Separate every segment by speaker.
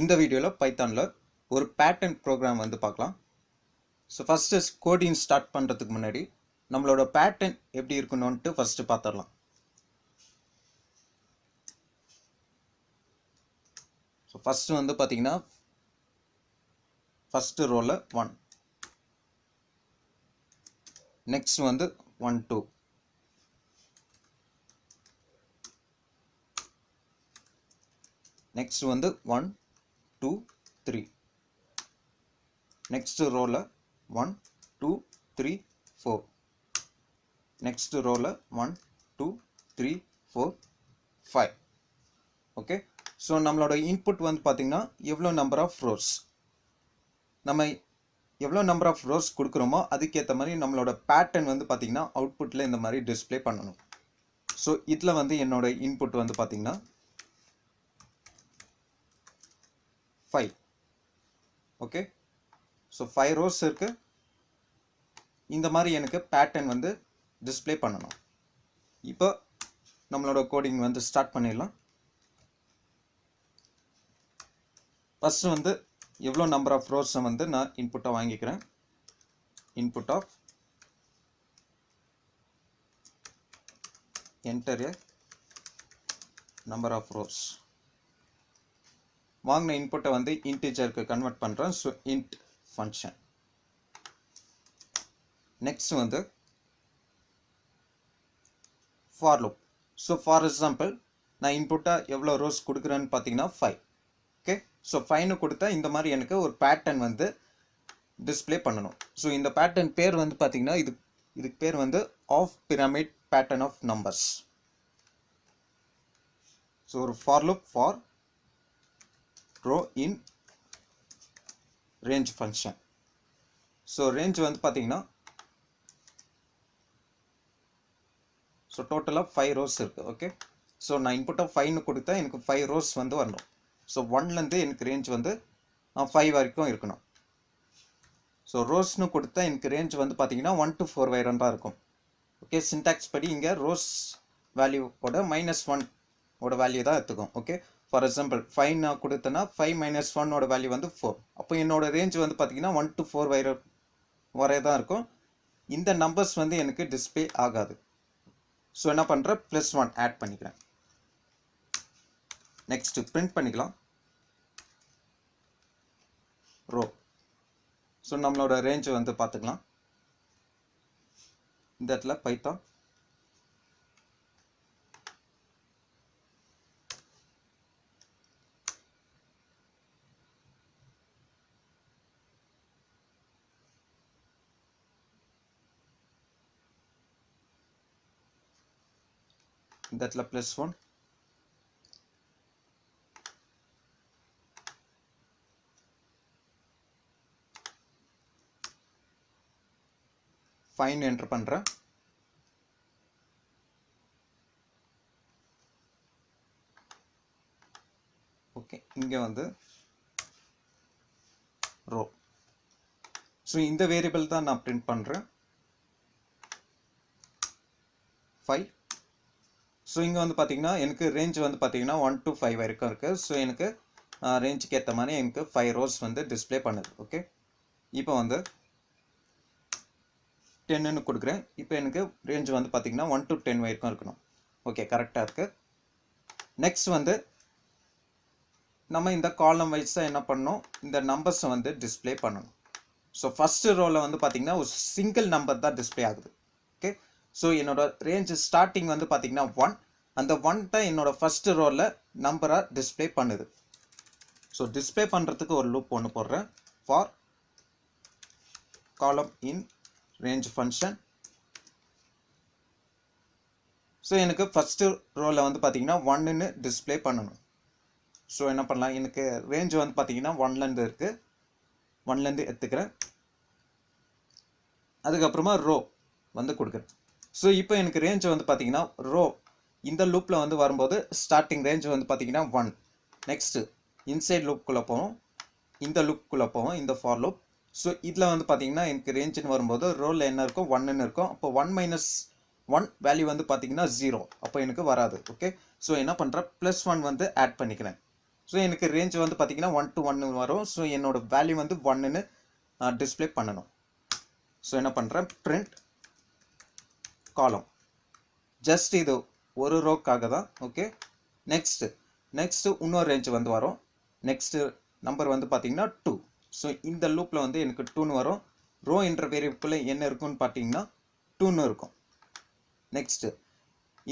Speaker 1: இந்த வீடியோவில் பைத்தானில் ஒரு பேட்டர்ன் ப்ரோக்ராம் வந்து பார்க்கலாம். ஸோ ஃபஸ்ட்டு கோடிங் ஸ்டார்ட் பண்ணுறதுக்கு முன்னாடி நம்மளோட பேட்டர்ன் எப்படி இருக்கணும்ன்ட்டு ஃபஸ்ட்டு பார்த்துடலாம். ஸோ ஃபஸ்ட்டு வந்து பார்த்தீங்கன்னா ஃபஸ்ட்டு ரோவில் 1, நெக்ஸ்ட் வந்து 1 2, நெக்ஸ்ட் வந்து 1 2 3, நெக்ஸ்ட் ரோவில் 1 2 3 4, நெக்ஸ்ட் ரோவில் 1 2 3 4 5. ஓகே, ஸோ நம்மளோட இன்புட் வந்து பார்த்தீங்கன்னா எவ்வளோ நம்பர் ஆஃப் ரோஸ், நம்ம எவ்வளோ நம்பர் ஆஃப் ரோஸ் கொடுக்குறோமோ அதுக்கேற்ற மாதிரி நம்மளோட பேட்டர்ன் வந்து பார்த்தீங்கன்னா அவுட்புட்டில் இந்த மாதிரி டிஸ்பிளே பண்ணணும். ஸோ இதில் வந்து என்னோட இன்புட் வந்து பார்த்தீங்கன்னா 5. ஓகே, ஸோ 5 ரோஸ் இருக்கு. இந்த மாதிரி எனக்கு பேட்டர்ன் வந்து டிஸ்பிளே பண்ணணும். இப்போ நம்மளோட கோடிங் வந்து ஸ்டார்ட் பண்ணிடலாம். ஃபஸ்ட்டு வந்து எவ்வளோ நம்பர் ஆஃப் ரோஸை வந்து நான் இன்புட்டாக வாங்கிக்கிறேன். Input of enter a number of rows. வாங்கின இன்புட்டை வந்து இன்டிஜருக்கு கன்வெர்ட் பண்ணுறேன். So int function. நெக்ஸ்ட் வந்து for loop. So for example நான் இன்புட்டாக எவ்வளோ ரோஸ் கொடுக்குறேன்னு பார்த்தீங்கன்னா 5. ஓகே, ஸோ 5னு கொடுத்தா இந்த மாதிரி எனக்கு ஒரு பேட்டர்ன் வந்து டிஸ்பிளே பண்ணணும். ஸோ இந்த பேட்டர்ன் பேர் வந்து பார்த்தீங்கன்னா இதுக்கு பேர் வந்து of pyramid pattern of numbers. So ஒரு for loop for row in range function. So range வந்து பார்த்தீங்கன்னா ஸோ டோட்டலாக 5 ரோஸ் இருக்குது. ஓகே, ஸோ நான் இன்புட்டாக 5னு கொடுத்தா எனக்கு 5 ரோஸ் வந்து வரணும். ஸோ 1லேருந்து எனக்கு ரேஞ்ச் வந்து 5 வரைக்கும் இருக்கணும். ஸோ ரோஸ்னு கொடுத்தா எனக்கு ரேஞ்ச் வந்து பார்த்தீங்கன்னா 1 to 4 வரைக்கும் தான் இருக்கும். ஓகே, சின்டாக்ஸ் படி இங்கே ரோஸ் வேல்யூவோட -1 ஓட வேல்யூ தான் எடுத்துக்கும். ஓகே, ஃபார் எக்ஸாம்பிள் 5 நான் கொடுத்தேன்னா 5 - 1 ஓட வேல்யூ வந்து 4. அப்போ என்னோட ரேஞ்ச் வந்து பார்த்தீங்கன்னா 1 to 4 வரை தான் இருக்கும். இந்த நம்பர்ஸ் வந்து எனக்கு டிஸ்பிளே ஆகாது. ஸோ என்ன பண்ணுறேன், +1 ஆட் பண்ணிக்கிறேன். நெக்ஸ்ட் பிரிண்ட் பண்ணிக்கலாம் ரோ. ஸோ நம்மளோட ரேஞ்ச் வந்து பார்த்துக்கலாம். இந்த இடத்துல பைத்தான் இந்த இடத்துல +1, ஃபைன் என்டர் பண்ணுறேன். ஓகே, இங்கே வந்து ரோ. ஸோ இந்த வேரியபிள் தான் நான் பிரிண்ட் பண்ணுறேன் 5. ஸோ இங்கே வந்து பார்த்தீங்கன்னா எனக்கு ரேஞ்ச் வந்து பார்த்தீங்கன்னா 1 to 5 வரைக்கும் இருக்குது. ஸோ எனக்கு ரேஞ்சுக்கு ஏற்ற மாதிரி எனக்கு 5 ரோஸ் வந்து டிஸ்பிளே பண்ணுது. ஓகே, இப்போ வந்து 10ன்னு கொடுக்குறேன். இப்போ எனக்கு ரேஞ்ச் வந்து பார்த்தீங்கன்னா 1 to 10 வரைக்கும் இருக்கணும். ஓகே, கரெக்டாக இருக்குது. நெக்ஸ்ட் வந்து நம்ம இந்த காலம் வைஸாக என்ன பண்ணணும், இந்த நம்பர்ஸை வந்து டிஸ்பிளே பண்ணணும். ஸோ ஃபஸ்ட்டு ரோவில் வந்து பார்த்தீங்கன்னா ஒரு சிங்கிள் நம்பர் தான் டிஸ்பிளே ஆகுது. ஓகே, ஸோ என்னோட ரேஞ்ச் ஸ்டார்டிங் வந்து பார்த்தீங்கன்னா 1. அந்த 1 தான் என்னோட ஃபஸ்ட்டு ரோவில் நம்பராக டிஸ்பிளே பண்ணுது. ஸோ டிஸ்பிளே பண்ணுறதுக்கு ஒரு லூப் ஒன்று போடுறேன். ஃபார் காலம் இன் ரேஞ்ச் ஃபங்க்ஷன். ஸோ எனக்கு ஃபஸ்ட்டு ரோவில் வந்து பார்த்தீங்கன்னா 1ன்னு டிஸ்பிளே பண்ணணும். ஸோ என்ன பண்ணலாம், எனக்கு ரேஞ்ச் வந்து பார்த்தீங்கன்னா 1லேருந்து இருக்குது. 1லேருந்து எடுத்துக்கிறேன். அதுக்கப்புறமா ரோ வந்து கொடுக்குறேன். ஸோ இப்போ எனக்கு ரேஞ்ச் வந்து பார்த்தீங்கன்னா ரோ இந்த லூப்பில் வந்து வரும்போது ஸ்டார்டிங் ரேஞ்ச் வந்து பார்த்தீங்கன்னா 1. நெக்ஸ்ட்டு இன்சைட் லூப்புக்குள்ளே போவோம், இந்த லூப்புக்குள்ளே போவோம், இந்த ஃபார் லூப். ஸோ இதில் வந்து பார்த்தீங்கன்னா எனக்கு ரேஞ்சுன்னு வரும்போது ரோவில் என்ன இருக்கும், 1ன்னு இருக்கும். அப்போ 1 - 1 வேல்யூ வந்து பார்த்தீங்கன்னா 0. அப்போ எனக்கு வராது. ஓகே, ஸோ என்ன பண்ணுறேன், +1 வந்து ஆட் பண்ணிக்கிறேன். ஸோ எனக்கு ரேஞ்ச் வந்து பார்த்தீங்கன்னா 1 to 1 வரும். ஸோ என்னோட வேல்யூ வந்து 1ன்னு டிஸ்பிளே பண்ணணும். ஸோ என்ன பண்ணுறேன், பிரிண்ட் காலம், ஜஸ்ட் இது ஒரு ரோக்காக தான். ஓகே, நெக்ஸ்ட்டு இன்னொரு ரேஞ்ச் வந்து வரும். நெக்ஸ்ட்டு நம்பர் வந்து பார்த்தீங்கன்னா 2. ஸோ இந்த லூப்பில் வந்து எனக்கு 2ன்னு வரும். ரோ என்ற வேரியபிள்குள்ளே என்ன இருக்குன்னு பார்த்தீங்கன்னா 2ன்னு இருக்கும். நெக்ஸ்ட்டு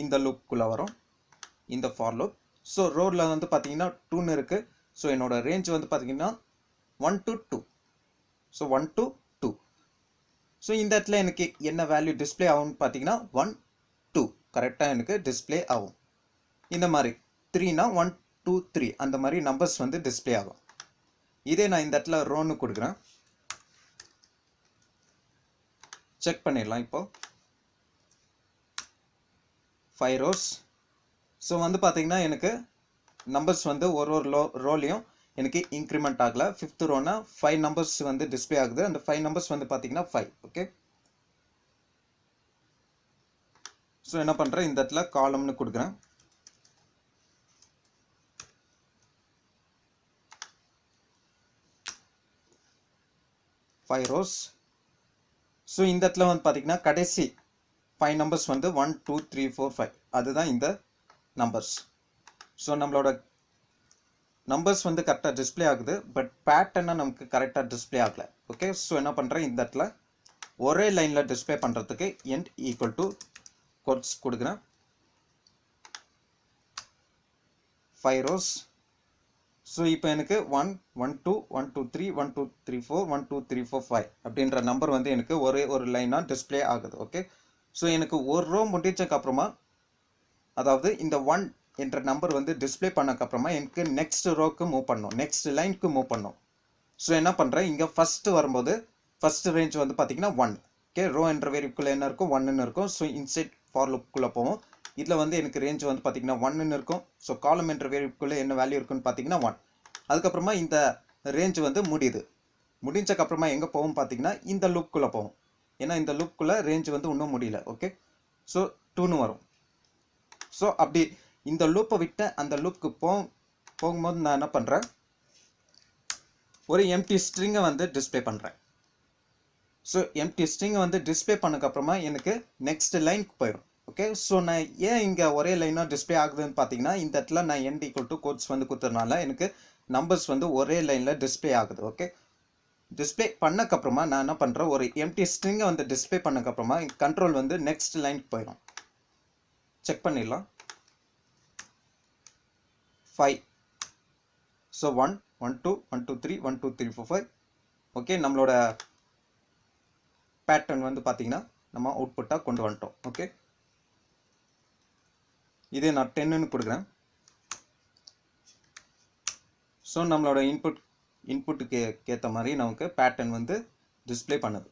Speaker 1: இந்த லூப்புக்குள்ளே வரும், இந்த ஃபார் லூப். ஸோ ரோடில் வந்து பார்த்தீங்கன்னா 2ன்னு இருக்குது. ஸோ என்னோட ரேஞ்ச் வந்து பார்த்தீங்கன்னா 1 to 2. So 1 to 2. ஸோ இந்த இடத்துல எனக்கு என்ன வேல்யூ டிஸ்பிளே ஆகும்னு பார்த்தீங்கன்னா 1 2 கரெக்டாக எனக்கு டிஸ்பிளே ஆகும். இந்த மாதிரி 3னா 1 2 3 அந்த மாதிரி நம்பர்ஸ் வந்து டிஸ்பிளே ஆகும். இதே நான் இந்த இடத்துல ரோன்னு கொடுக்குறேன், செக் பண்ணிடலாம். இப்போ 5 rows. ஸோ வந்து பார்த்தீங்கன்னா எனக்கு நம்பர்ஸ் வந்து ஒரு ரோலையும் எனக்கு இன்க்ரிமெண்ட் ஆகலை. 5th ரோனா 5 நம்பர்ஸ் வந்து டிஸ்பிளே ஆகுது. அந்த 5 நம்பர்ஸ் வந்து பார்த்தீங்கன்னா 5. ஓகே, ஸோ என்ன பண்ணுறேன், இந்த இடத்துல காலம்னு கொடுக்குறேன். Five rose. ஸோ இந்த இடத்துல வந்து பார்த்தீங்கன்னா கடைசி 5 நம்பர்ஸ் வந்து 1 2 3 4 5 அதுதான் இந்த நம்பர்ஸ். ஸோ நம்மளோட நம்பர்ஸ் வந்து கரெக்டாக டிஸ்பிளே ஆகுது, பட் பேட்டர்னாக நமக்கு கரெக்டாக டிஸ்பிளே ஆகலை. ஓகே, ஸோ என்ன பண்ணுறேன், இந்த இடத்துல ஒரே லைனில் டிஸ்பிளே பண்ணுறதுக்கு end ஈக்குவல் டு கோட்ஸ் கொடுக்குறேன். 5 rows. ஸோ இப்போ எனக்கு 1 1 2 1 2 3 1 2 3 4 1 2 3 4 5 அப்படின்ற நம்பர் வந்து எனக்கு ஒரே ஒரு லைனாக டிஸ்பிளே ஆகுது. ஓகே, ஸோ எனக்கு ஒரு ரோ முடிச்சதுக்கப்புறமா, அதாவது இந்த 1 என்ற நம்பர் வந்து டிஸ்பிளே பண்ணக்கப்புறமா எனக்கு நெக்ஸ்ட் ரோக்கு மூவ் பண்ணணும், நெக்ஸ்ட் லைனுக்கு மூவ் பண்ணணும். ஸோ என்ன பண்ணுறேன், இங்கே ஃபஸ்ட்டு வரும்போது ஃபஸ்ட் ரேஞ்ச் வந்து பார்த்தீங்கன்னா 1. ஓகே, ரோ என்ற வேரியபிள்குள்ளே என்ன இருக்கும், 1ன்னு இருக்கும். ஸோ இன்சைட் ஃபார் லூப்புக்குள்ளே போவோம். இதில் வந்து எனக்கு ரேஞ்ச் வந்து பார்த்தீங்கன்னா 1ன்னு இருக்கும். ஸோ காலம் என்ற வேரியபிள்குள்ளே என்ன வேல்யூ இருக்குன்னு பார்த்தீங்கன்னா 1. அதுக்கப்புறமா இந்த ரேஞ்ச் வந்து முடிஞ்சக்கப்புறமா எங்கே போகும் பார்த்தீங்கன்னா இந்த லூப்புக்குள்ளே போகும். ஏன்னா இந்த லூப்புக்குள்ளே ரேஞ்ச் வந்து இன்னும் முடியல. ஓகே, ஸோ 2ன்னு வரும். ஸோ அப்படி இந்த லூப்பை விட்டு அந்த லூப்புக்கு போகும்போது நான் என்ன பண்ணுறேன், ஒரு எம்டி ஸ்ட்ரிங்கை வந்து டிஸ்பிளே பண்ணுறேன். ஸோ எம்டி ஸ்ட்ரிங்கை வந்து டிஸ்பிளே பண்ணக்கப்புறமா எனக்கு நெக்ஸ்ட் லைனுக்கு போயிடும். ஓகே, ஸோ நான் ஏன் இங்கே ஒரே லைனாக டிஸ்பிளே ஆகுதுன்னு பார்த்தீங்கன்னா, இந்த இடத்துல நான் end ஈக்குவல் டு கோட்ஸ் வந்து கொடுத்ததுனால எனக்கு நம்பர்ஸ் வந்து ஒரே லைனில் டிஸ்பிளே ஆகுது. ஓகே, டிஸ்பிளே பண்ணக்கப்புறமா நான் என்ன பண்ணுறேன், ஒரு எம்டி ஸ்ட்ரிங்கை வந்து டிஸ்பிளே பண்ணக்கப்புறமா கண்ட்ரோல் வந்து நெக்ஸ்ட் லைனுக்கு போயிடும். செக் பண்ணிடலாம். 5. ஸோ 1 1 2 1 2 3 1 2 3 4 5. ஓகே, நம்மளோட பேட்டர்ன் வந்து பார்த்தீங்கன்னா நம்ம அவுட்புட்டாக கொண்டு வந்துட்டோம். ஓகே, இதே நான் 10ன்னு கொடுக்குறேன். ஸோ நம்மளோட இன்புட்டுக்கு ஏற்ற மாதிரி நமக்கு பேட்டர்ன் வந்து டிஸ்பிளே பண்ணுது.